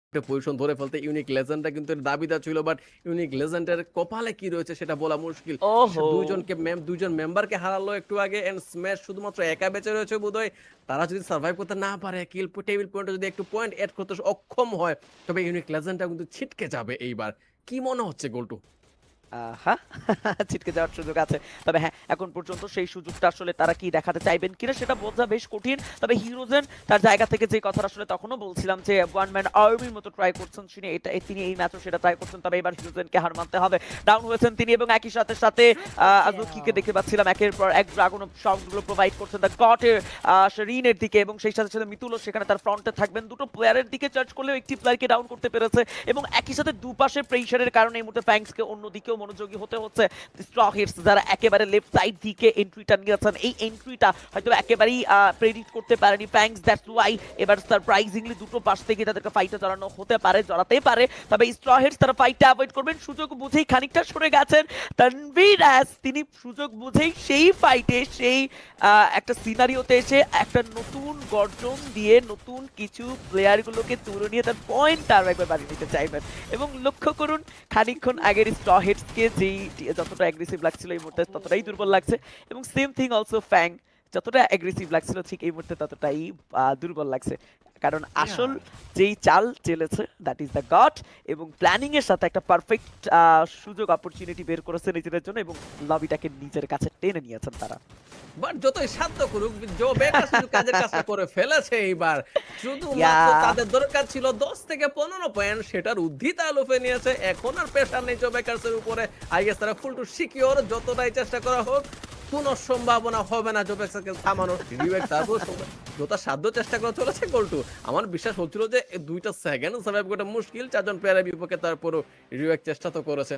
একটা পজিশন ধরে ফেলতে ইউনিক লেজেন্ডটা কিন্তু এর দাবিদার ছিল। বাট ইউনিক লেজেন্ডের কপালে কি রয়েছে সেটা বলা মুশকিল। সে ওহো! ২ জন মেম্বারকে হারালো একটু আগে অ্যান্ড স্ম্যাশ শুধুমাত্র একা বেঁচে রয়েছে বোধহয়। তারা যদি সারভাইভ করতে না পারে, টেবিল পয়েন্টে যদি একটু পয়েন্ট এড করতে অক্ষম হয়, তবে ইউনিক লেজেন্ডটা কিন্তু ছিটকে যাবে এইবার। কি মনে হচ্ছে গোল্টু? আহা! ছিটকে যাওয়ার সুযোগ আছে। তবে হ্যাঁ, এখন পর্যন্ত সেই সুযোগটা আসলে তারা কি দেখাতে চাইবেন কিনা সেটা বোঝা বেশ কঠিন। তবে হিরোজেন তার জায়গা থেকে যে কথাটা আসলে তখনও বলছিলাম যে ওয়ান ম্যান আর্মির মতো ট্রাই করছেন তিনি এই ম্যাচেও সেটা ট্রাই করছেন। তবে এবার হিরোজেনকে হার মানতে হবে। ডাউন হয়েছেন তিনি এবং একই সাথে আজুকিকে দেখতে পাচ্ছিলাম একের পর এক ড্রাগন অফ সাউন্ডগুলো প্রোভাইড করছেন দ্য গটের রিনের দিকে এবং সেই সাথে মিতুলও সেখানে তার ফ্রন্টে থাকবেন। দুটো প্লেয়ারের দিকে চার্জ করলেও একটি প্লেয়ারকে ডাউন করতে পেরেছে এবং একই সাথে দুপাশে প্রেশারের কারণে এই মুহূর্তে ফ্যাংসকে অন্যদিকেও মনোযোগী হতে হচ্ছে। স্ট্র হিটস যারা একেবারে লেফট সাইড দিকে এন্ট্রিটা নিয়েছেন, এই এন্ট্রিটা হয়তো একেবারেই প্রেডিক্ট করতে পারেনি ফ্যাংস। দ্যাটস ওয়াই এবার সারপ্রাইজিংলি দুটো পাশ থেকে তাদেরকে ফাইটে জড়ানো হতে পারে, জড়াতেই পারে। তবে স্ট্র হিটস তারা ফাইটটা অ্যাভয়েড করবেন, সুযোগ বুঝেই খানিকটা সরে গেছেন। তানভীর তিনি সুযোগ বুঝেই সেই ফাইটে সেই একটা সিনারিওতে এসে একটা নতুন গর্জন দিয়ে নতুন কিছু প্লেয়ারগুলোকে তুলে নিয়ে তার পয়েন্ট আরো একবার বাড়িয়ে নিতে চাইবেন। এবং লক্ষ্য করুন খানিকক্ষণ আগের স্ট্র হিটসকে যেই যতটা অ্যাগ্রেসিভ লাগছিল এই মুহূর্তে ততটাই দুর্বল লাগছে এবং সেম থিং অলসো ফ্যাং যতটা অ্যাগ্রেসিভ লাগছিল ঠিক এই মুহূর্তে ততটাই দুর্বল লাগছে। কারণ আসল যেই চাল চেলেছে দ্যাট ইজ দ্য গড এবং প্ল্যানিং এর সাথে একটা পারফেক্ট সুযোগ অপরচুনিটি বের করেছে নিজেদের জন্য এবং লবিটাকে নিজের কাছে টেনে নিয়েছেন তারা। বাট যতই সাধ্য করুক, জো বেকার শুধু কাজের কাজটা করে ফেলেছে এইবার। ইয়া শুধুমাত্র তাদের দরকার ছিল ১০ থেকে ১৫ পয়েন্ট, সেটার ঊর্ধ্বই তারা লুফে নিয়েছে। এখন আর প্রেশার নেই জো বেকারসের উপরে। আই গেস তারা ফুল টু সিকিউর, যতটাই চেষ্টা করা হোক, কোনো সম্ভাবনা হবে না জো বেকারসকে থামানোর। রিওয়েক তারপর যথা সাধ্য চেষ্টা করে চলেছে গোল্টু। আমার বিশ্বাস হচ্ছিল যে ২টা সেকেন্ড সার্ভাইভ করা মুশকিল, ৪ জন প্লেয়ারের বিপক্ষে তারপরও রিওয়েক চেষ্টা তো করেছে।